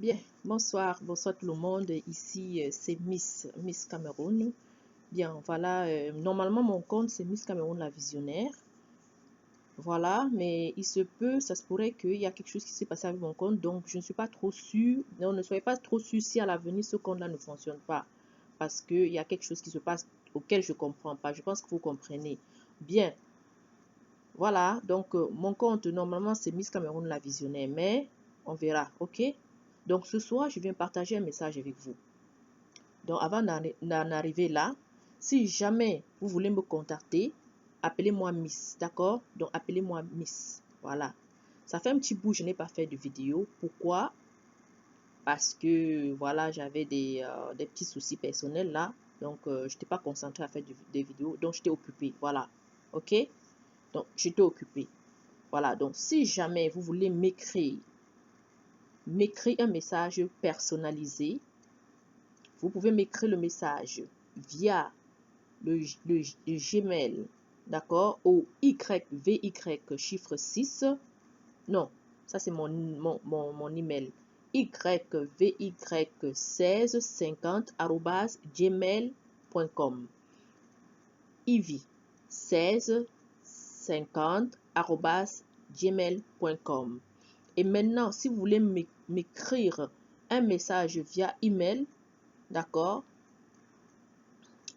Bien, bonsoir tout le monde. Ici, c'est Miss Cameroun. Bien, voilà, normalement mon compte c'est Miss Cameroun la visionnaire. Voilà, mais il se peut, ça se pourrait qu'il y a quelque chose qui s'est passé avec mon compte, donc je ne suis pas trop sûre. Non, ne soyez pas trop sûrs si à l'avenir ce compte-là ne fonctionne pas, parce qu'il y a quelque chose qui se passe auquel je ne comprends pas. Je pense que vous comprenez. Bien, voilà, donc mon compte normalement c'est Miss Cameroun la visionnaire, mais on verra, ok? Donc ce soir, je viens partager un message avec vous. Donc avant d'en arriver là, si jamais vous voulez me contacter, appelez-moi Miss, d'accord? Donc appelez-moi Miss, voilà. Ça fait un petit bout, je n'ai pas fait de vidéo. Pourquoi? Parce que voilà, j'avais des petits soucis personnels là. Donc je n'étais pas concentrée à faire des vidéos, donc j'étais occupée, voilà. Ok? Donc j'étais occupée. Voilà, donc si jamais vous voulez m'écrire un message personnalisé, vous pouvez m'écrire le message via le Gmail, d'accord, au YVY chiffre 6. Non, ça c'est mon email. YVY1650 @gmail.com. Ivy1650 @gmail.com. Et maintenant, si vous voulez m'écrire un message via email, d'accord,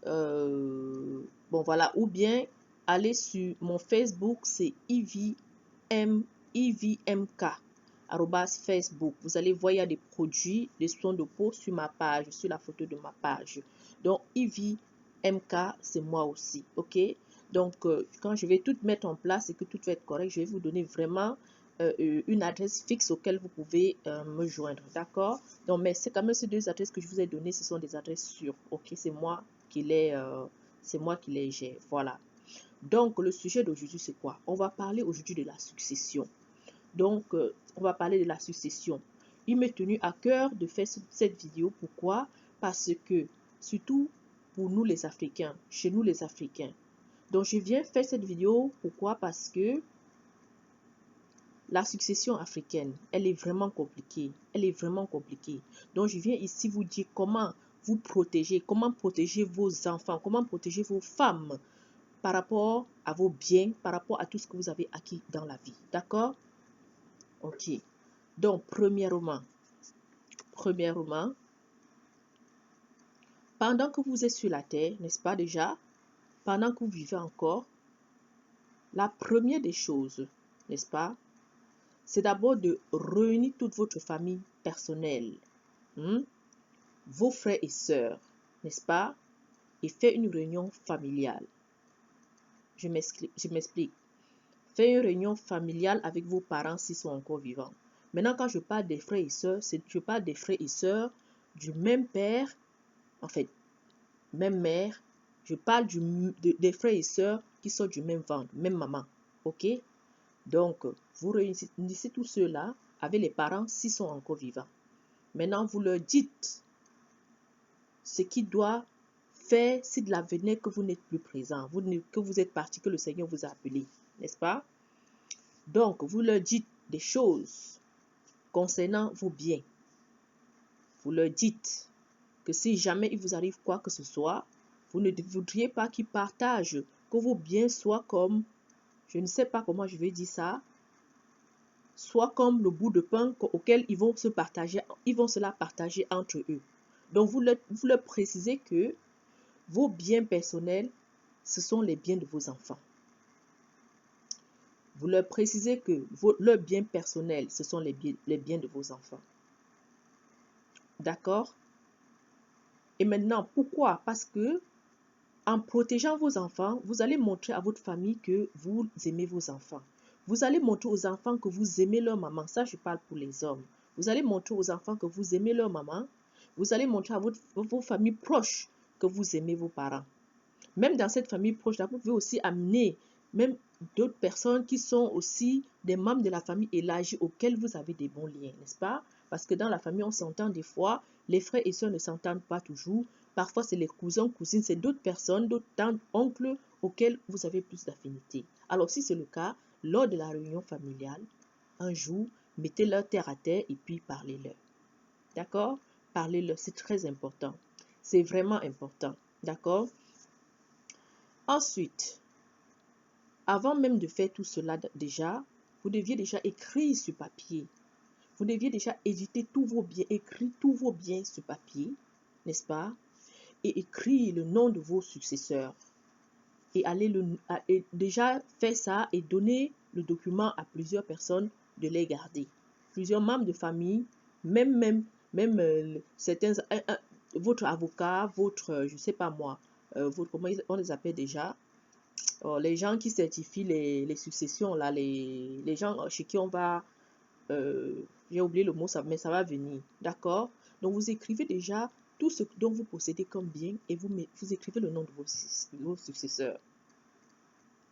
bon voilà, ou bien aller sur mon Facebook, c'est IVMK @Facebook. Vous allez voir, il y a des produits, des soins de peau sur ma page, sur la photo de ma page. Donc IVMK, c'est moi aussi, ok? Donc quand je vais tout mettre en place et que tout va être correct, je vais vous donner vraiment une adresse fixe auquel vous pouvez me joindre, d'accord? Donc mais c'est quand même ces deux adresses que je vous ai données, ce sont des adresses sûres, ok? C'est moi qui les gère, voilà. Donc le sujet d'aujourd'hui c'est quoi? On va parler aujourd'hui de la succession. Donc on va parler de la succession. Il m'est tenu à cœur de faire cette vidéo. Pourquoi? Parce que surtout pour nous les Africains, chez nous les Africains. Donc je viens faire cette vidéo. Pourquoi? Parce que la succession africaine, elle est vraiment compliquée. Elle est vraiment compliquée. Donc je viens ici vous dire comment vous protéger, comment protéger vos enfants, comment protéger vos femmes par rapport à vos biens, par rapport à tout ce que vous avez acquis dans la vie. D'accord? Ok. Donc, premièrement, pendant que vous êtes sur la terre, n'est-ce pas déjà, pendant que vous vivez encore, la première des choses, n'est-ce pas, c'est d'abord de réunir toute votre famille personnelle, vos frères et sœurs, n'est-ce pas, et faire une réunion familiale. Je m'explique. Faire une réunion familiale avec vos parents s'ils sont encore vivants. Maintenant, quand je parle des frères et sœurs, je parle des frères et sœurs du même père, en fait, même mère. Je parle des frères et sœurs qui sont du même ventre, même maman. Ok? Donc, vous réunissez tous ceux-là avec les parents s'ils sont encore vivants. Maintenant, vous leur dites ce qu'ils doivent faire si de l'avenir que vous n'êtes plus présent, que vous êtes parti, que le Seigneur vous a appelé. N'est-ce pas? Donc, vous leur dites des choses concernant vos biens. Vous leur dites que si jamais il vous arrive quoi que ce soit, vous ne voudriez pas qu'ils partagent, que vos biens soient comme, je ne sais pas comment je vais dire ça, soit comme le bout de pain auquel ils vont se la partager entre eux. Donc vous leur précisez que vos biens personnels, ce sont les biens de vos enfants. Vous leur précisez que leurs biens personnels, ce sont les biens de vos enfants. D'accord? Et maintenant, pourquoi? Parce que en protégeant vos enfants, vous allez montrer à votre famille que vous aimez vos enfants. Vous allez montrer aux enfants que vous aimez leur maman. Ça, je parle pour les hommes. Vous allez montrer aux enfants que vous aimez leur maman. Vous allez montrer à vos familles proches que vous aimez vos parents. Même dans cette famille proche, vous pouvez aussi amener même d'autres personnes qui sont aussi des membres de la famille élargie auxquels vous avez des bons liens, n'est-ce pas? Parce que dans la famille, on s'entend des fois, les frères et sœurs ne s'entendent pas toujours. Parfois, c'est les cousins, cousines, c'est d'autres personnes, d'autres tantes, oncles auxquels vous avez plus d'affinité. Alors, si c'est le cas, lors de la réunion familiale, un jour, mettez-leur terre à terre et puis parlez-leur. D'accord? Parlez-leur, c'est très important. C'est vraiment important. D'accord? Ensuite, avant même de faire tout cela déjà, vous deviez déjà écrire sur papier. Vous deviez déjà éditer tous vos biens, écrire tous vos biens sur papier, n'est-ce pas? Et écrire le nom de vos successeurs. Et déjà faire ça et donner le document à plusieurs personnes de les garder. Plusieurs membres de famille, même certains, votre avocat, votre, je sais pas moi, comment on les appelle déjà, les gens qui certifient les successions, là, les gens chez qui on va, j'ai oublié le mot, mais ça va venir, d'accord? Donc vous écrivez déjà tout ce dont vous possédez comme bien et vous écrivez le nom de vos successeurs,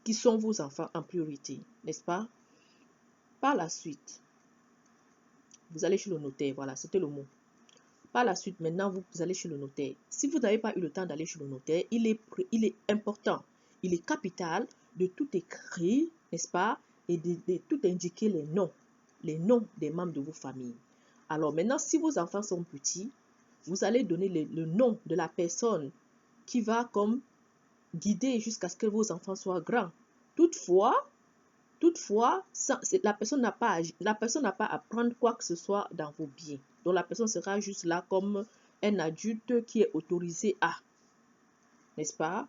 qui sont vos enfants en priorité, n'est-ce pas? Par la suite, vous allez chez le notaire, voilà, c'était le mot. Par la suite, maintenant, vous allez chez le notaire. Si vous n'avez pas eu le temps d'aller chez le notaire, il est important, il est capital de tout écrire, n'est-ce pas? Et de tout indiquer les noms des membres de vos familles. Alors maintenant, si vos enfants sont petits, vous allez donner le nom de la personne qui va comme guider jusqu'à ce que vos enfants soient grands. Toutefois, la personne n'a pas à prendre quoi que ce soit dans vos biens. Donc la personne sera juste là comme un adulte qui est autorisé à, n'est-ce pas?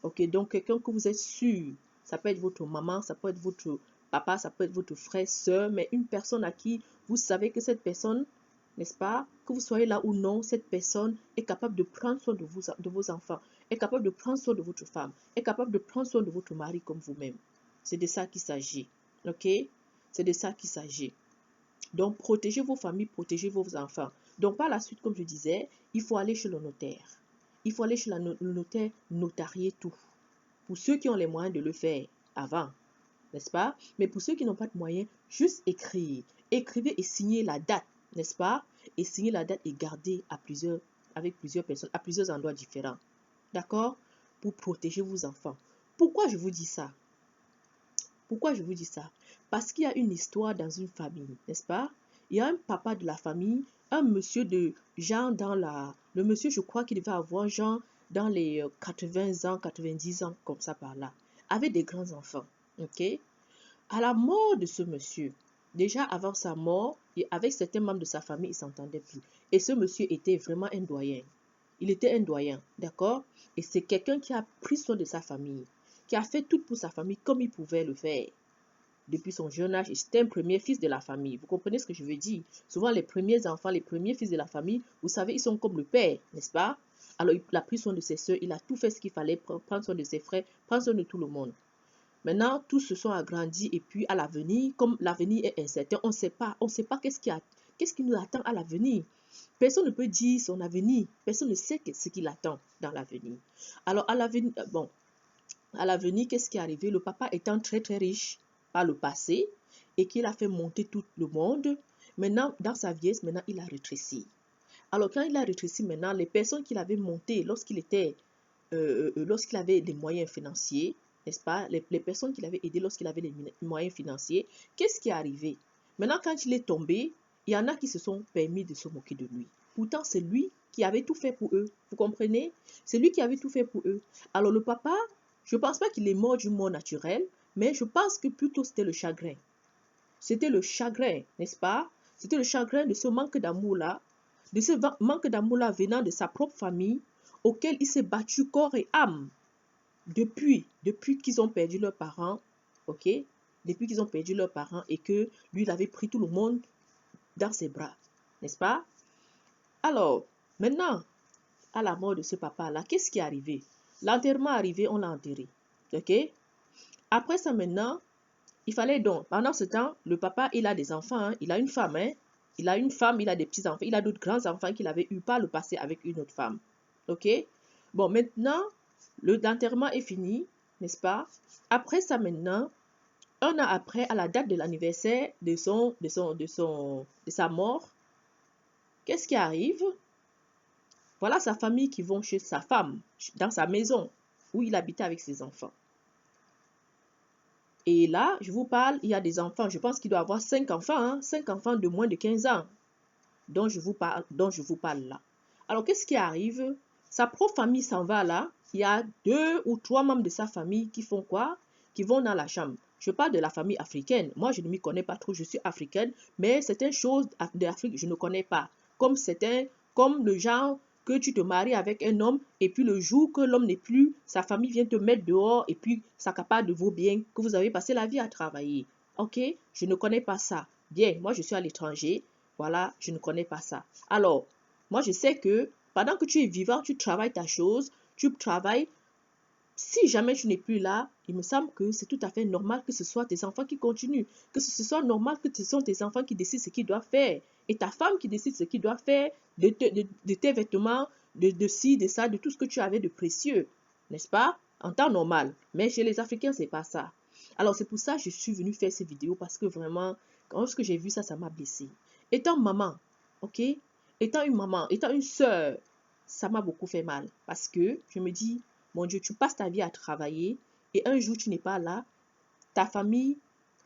Ok, donc quelqu'un que vous êtes sûr, ça peut être votre maman, ça peut être votre papa, ça peut être votre frère, soeur, mais une personne à qui vous savez que cette personne, n'est-ce pas, que vous soyez là ou non, cette personne est capable de prendre soin de vos enfants, est capable de prendre soin de votre femme, est capable de prendre soin de votre mari comme vous-même. C'est de ça qu'il s'agit. Ok? C'est de ça qu'il s'agit. Donc, protégez vos familles, protégez vos enfants. Donc, par la suite, comme je disais, il faut aller chez le notaire. Il faut aller chez le notaire notarier tout. Pour ceux qui ont les moyens de le faire avant, n'est-ce pas? Mais pour ceux qui n'ont pas de moyens, juste écrire. Écrivez et signez la date, n'est-ce pas? Et signez la date et gardez avec plusieurs personnes, à plusieurs endroits différents. D'accord? Pour protéger vos enfants. Pourquoi je vous dis ça? Pourquoi je vous dis ça? Parce qu'il y a une histoire dans une famille, n'est-ce pas? Il y a un papa de la famille, un monsieur de genre le monsieur, je crois qu'il devait avoir genre dans les 80 ans, 90 ans, comme ça par là, avec des grands-enfants, ok? À la mort de ce monsieur, déjà avant sa mort, avec certains membres de sa famille, il ne s'entendait plus. Et ce monsieur était vraiment un doyen. Il était un doyen, d'accord? Et c'est quelqu'un qui a pris soin de sa famille, qui a fait tout pour sa famille comme il pouvait le faire. Depuis son jeune âge, c'était un premier fils de la famille. Vous comprenez ce que je veux dire? Souvent, les premiers enfants, les premiers fils de la famille, vous savez, ils sont comme le père, n'est-ce pas? Alors, il a pris soin de ses soeurs, il a tout fait ce qu'il fallait, prendre soin de ses frères, prendre soin de tout le monde. Maintenant, tous se sont agrandis et puis à l'avenir, comme l'avenir est incertain, on ne sait pas qu'est-ce qui nous attend à l'avenir. Personne ne peut dire son avenir, personne ne sait ce qui l'attend dans l'avenir. Alors à l'avenir, qu'est-ce qui est arrivé? Le papa étant très très riche par le passé et qu'il a fait monter tout le monde, maintenant dans sa vieillesse, maintenant il a rétréci. Alors quand il a rétréci maintenant, les personnes qu'il avait montées lorsqu'il avait des moyens financiers, n'est-ce pas, les personnes qu'il avait aidées lorsqu'il avait des moyens financiers, qu'est-ce qui est arrivé? Maintenant, quand il est tombé, il y en a qui se sont permis de se moquer de lui. Pourtant, c'est lui qui avait tout fait pour eux. Vous comprenez? C'est lui qui avait tout fait pour eux. Alors le papa, je ne pense pas qu'il est mort d'une mort naturelle, mais je pense que plutôt c'était le chagrin. C'était le chagrin, n'est-ce pas? C'était le chagrin de ce manque d'amour-là, de ce manque d'amour-là venant de sa propre famille, auquel il s'est battu corps et âme depuis qu'ils ont perdu leurs parents, ok? Depuis qu'ils ont perdu leurs parents et que lui, il avait pris tout le monde dans ses bras, n'est-ce pas? Alors, maintenant, à la mort de ce papa-là, qu'est-ce qui est arrivé? L'enterrement est arrivé, on l'a enterré, ok? Après ça, maintenant, il fallait donc, pendant ce temps, le papa, il a des enfants, hein, il a une femme, hein, il a une femme, il a des petits-enfants, il a d'autres grands-enfants qu'il avait eu par le passé avec une autre femme, ok? Bon, maintenant, l'enterrement est fini, n'est-ce pas? Après ça, maintenant, un an après, à la date de l'anniversaire de sa mort, qu'est-ce qui arrive? Voilà sa famille qui vont chez sa femme, dans sa maison, où il habitait avec ses enfants. Et là, je vous parle, il y a des enfants, je pense qu'il doit avoir 5 enfants, hein, 5 enfants de moins de 15 ans. dont je vous parle là. Alors, qu'est-ce qui arrive? Sa propre famille s'en va là. Il y a 2 ou 3 membres de sa famille qui font quoi? Qui vont dans la chambre. Je parle de la famille africaine. Moi, je ne m'y connais pas trop. Je suis africaine. Mais certaines choses d'Afrique, je ne connais pas. Comme le genre que tu te maries avec un homme et puis le jour que l'homme n'est plus, sa famille vient te mettre dehors et puis s'accapare de vos biens que vous avez passé la vie à travailler. Ok? Je ne connais pas ça. Bien, moi, je suis à l'étranger. Voilà, je ne connais pas ça. Alors, moi, je sais que pendant que tu es vivant, tu travailles ta chose, tu travailles. Si jamais tu n'es plus là, il me semble que c'est tout à fait normal que ce soit tes enfants qui continuent, que ce soit normal que ce sont tes enfants qui décident ce qu'ils doivent faire, et ta femme qui décide ce qu'ils doivent faire de tes vêtements, de ci, de ça, de tout ce que tu avais de précieux, n'est-ce pas? En temps normal. Mais chez les Africains, c'est pas ça. Alors, c'est pour ça que je suis venue faire ces vidéos, parce que vraiment, lorsque j'ai vu ça, ça m'a blessée. Étant maman, ok? Étant une maman, étant une sœur, ça m'a beaucoup fait mal. Parce que je me dis, mon Dieu, tu passes ta vie à travailler et un jour tu n'es pas là, ta famille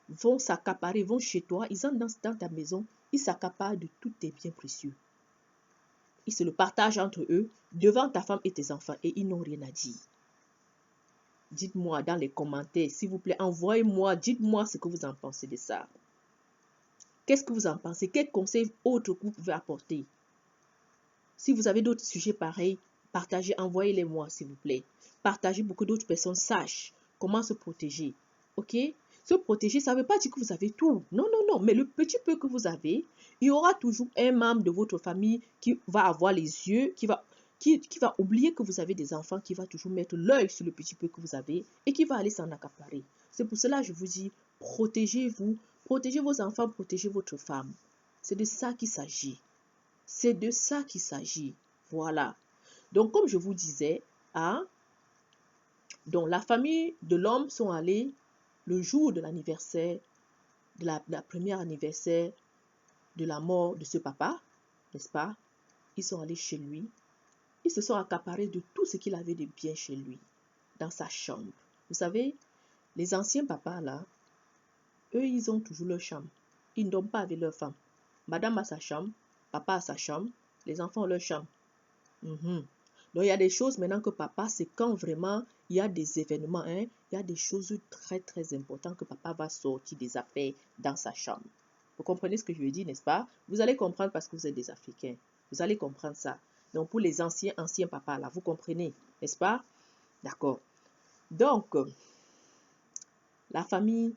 vont s'accaparer, vont chez toi, ils entrent dans ta maison, ils s'accaparent de tous tes biens précieux. Ils se le partagent entre eux, devant ta femme et tes enfants, et ils n'ont rien à dire. Dites-moi dans les commentaires, s'il vous plaît, envoyez-moi, dites-moi ce que vous en pensez de ça. Qu'est-ce que vous en pensez? Quels conseils autres que vous pouvez apporter? Si vous avez d'autres sujets pareils, partagez, envoyez-les-moi, s'il vous plaît. Partagez pour que d'autres personnes sachent comment se protéger. Ok? Se protéger, ça ne veut pas dire que vous avez tout. Non, non, non. Mais le petit peu que vous avez, il y aura toujours un membre de votre famille qui va avoir les yeux, qui va oublier que vous avez des enfants, qui va toujours mettre l'œil sur le petit peu que vous avez et qui va aller s'en accaparer. C'est pour cela que je vous dis, protégez-vous, protégez vos enfants, protégez votre femme. C'est de ça qu'il s'agit. C'est de ça qu'il s'agit. Voilà. Donc, comme je vous disais, hein, donc la famille de l'homme sont allés le jour de l'anniversaire, de la première anniversaire de la mort de ce papa, n'est-ce pas? Ils sont allés chez lui. Ils se sont accaparés de tout ce qu'il avait de bien chez lui, dans sa chambre. Vous savez, les anciens papas là, eux, ils ont toujours leur chambre. Ils ne dorment pas avec leur femme. Madame a sa chambre, papa a sa chambre, les enfants ont leur chambre. Donc, il y a des choses maintenant que papa, c'est quand vraiment il y a des événements, hein, il y a des choses très, très importantes que papa va sortir des affaires dans sa chambre. Vous comprenez ce que je veux dire, n'est-ce pas? Vous allez comprendre parce que vous êtes des Africains. Vous allez comprendre ça. Donc, pour les anciens papas, là, vous comprenez, n'est-ce pas? D'accord. Donc, la famille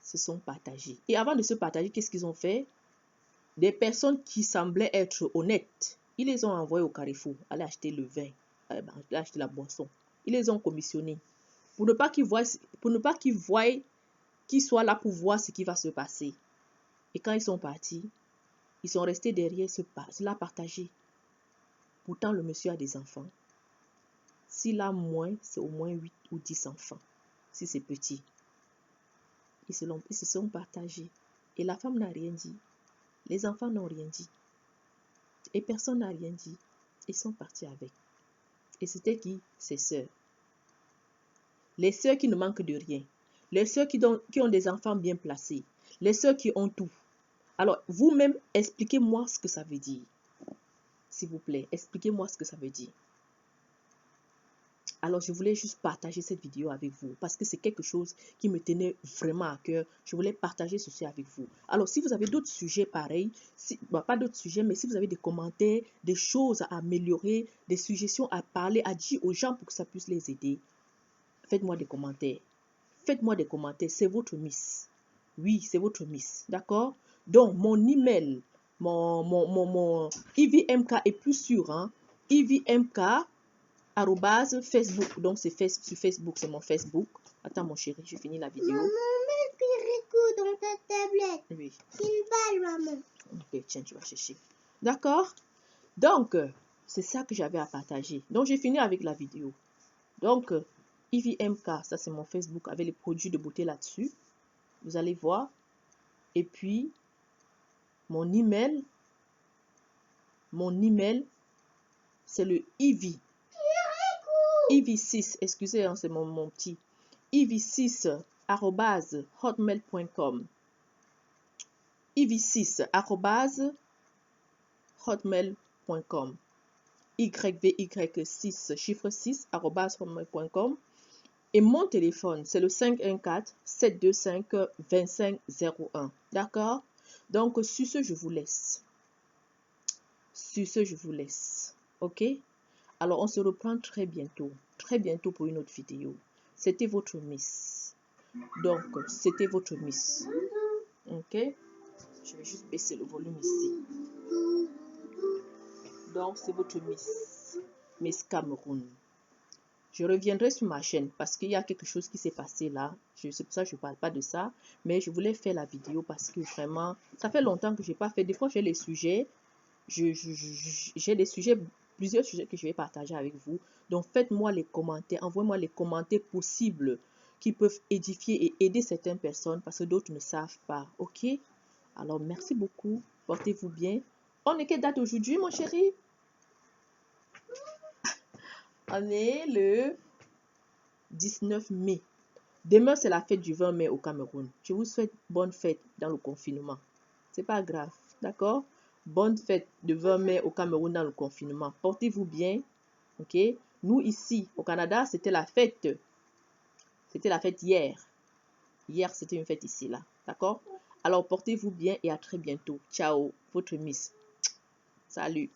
se sont partagées. Et avant de se partager, qu'est-ce qu'ils ont fait? Des personnes qui semblaient être honnêtes, ils les ont envoyés au Carrefour, aller acheter le vin, aller acheter la boisson. Ils les ont commissionnés pour ne pas qu'ils voient, qu'ils soient là pour voir ce qui va se passer. Et quand ils sont partis, ils sont restés derrière cela partagé. Pourtant, le monsieur a des enfants. S'il a moins, c'est au moins 8 ou 10 enfants. Si c'est petit. Ils se sont partagés. Et la femme n'a rien dit. Les enfants n'ont rien dit. Et personne n'a rien dit. Ils sont partis avec. Et c'était qui? Ses sœurs. Les sœurs qui ne manquent de rien. Les sœurs qui ont des enfants bien placés. Les sœurs qui ont tout. Alors, vous-même, expliquez-moi ce que ça veut dire. S'il vous plaît, expliquez-moi ce que ça veut dire. Alors, je voulais juste partager cette vidéo avec vous parce que c'est quelque chose qui me tenait vraiment à cœur. Je voulais partager ceci avec vous. Alors, si vous avez d'autres sujets pareils, pas d'autres sujets, mais si vous avez des commentaires, des choses à améliorer, des suggestions à parler, à dire aux gens pour que ça puisse les aider, faites-moi des commentaires. Faites-moi des commentaires. C'est votre miss. Oui, c'est votre miss. D'accord? Donc, mon email, mon IVMK est plus sûr. Hein? IVMK @Facebook. Donc, c'est sur Facebook, c'est mon Facebook. Attends, mon chéri, je finis la vidéo. Maman, mets Pirico dans ta tablette. Oui. Une balle, maman. Ok, tiens, tu vas chercher. D'accord? Donc, c'est ça que j'avais à partager. Donc, j'ai fini avec la vidéo. Donc, IVMK, ça c'est mon Facebook avec les produits de beauté là-dessus. Vous allez voir. Et puis, mon email, c'est le IV. IV6, excusez, hein, c'est mon petit. IV6 @hotmail.com. IV6 hotmail.com. YVY6, chiffre 6, hotmail.com. Et mon téléphone, c'est le 514-725-2501. D'accord? Donc, sur ce, je vous laisse. OK? Alors, on se reprend très bientôt pour une autre vidéo. C'était votre Miss. Donc, c'était votre Miss. OK? Je vais juste baisser le volume ici. Donc, c'est votre Miss Cameroun. Je reviendrai sur ma chaîne parce qu'il y a quelque chose qui s'est passé là. C'est pour ça que je ne parle pas de ça. Mais je voulais faire la vidéo parce que vraiment, ça fait longtemps que je n'ai pas fait. Des fois, j'ai les sujets. J'ai des sujets, plusieurs sujets que je vais partager avec vous. Donc, faites-moi les commentaires. Envoyez-moi les commentaires possibles qui peuvent édifier et aider certaines personnes parce que d'autres ne savent pas. OK? Alors, merci beaucoup. Portez-vous bien. On est quelle date aujourd'hui, mon chéri? On est le 19 mai. Demain, c'est la fête du 20 mai au Cameroun. Je vous souhaite bonne fête dans le confinement. C'est pas grave, d'accord? Bonne fête de 20 mai au Cameroun dans le confinement. Portez-vous bien, ok? Nous, ici, au Canada, c'était la fête. C'était la fête hier. Hier, c'était une fête ici, là. D'accord? Alors, portez-vous bien et à très bientôt. Ciao, votre Miss. Salut.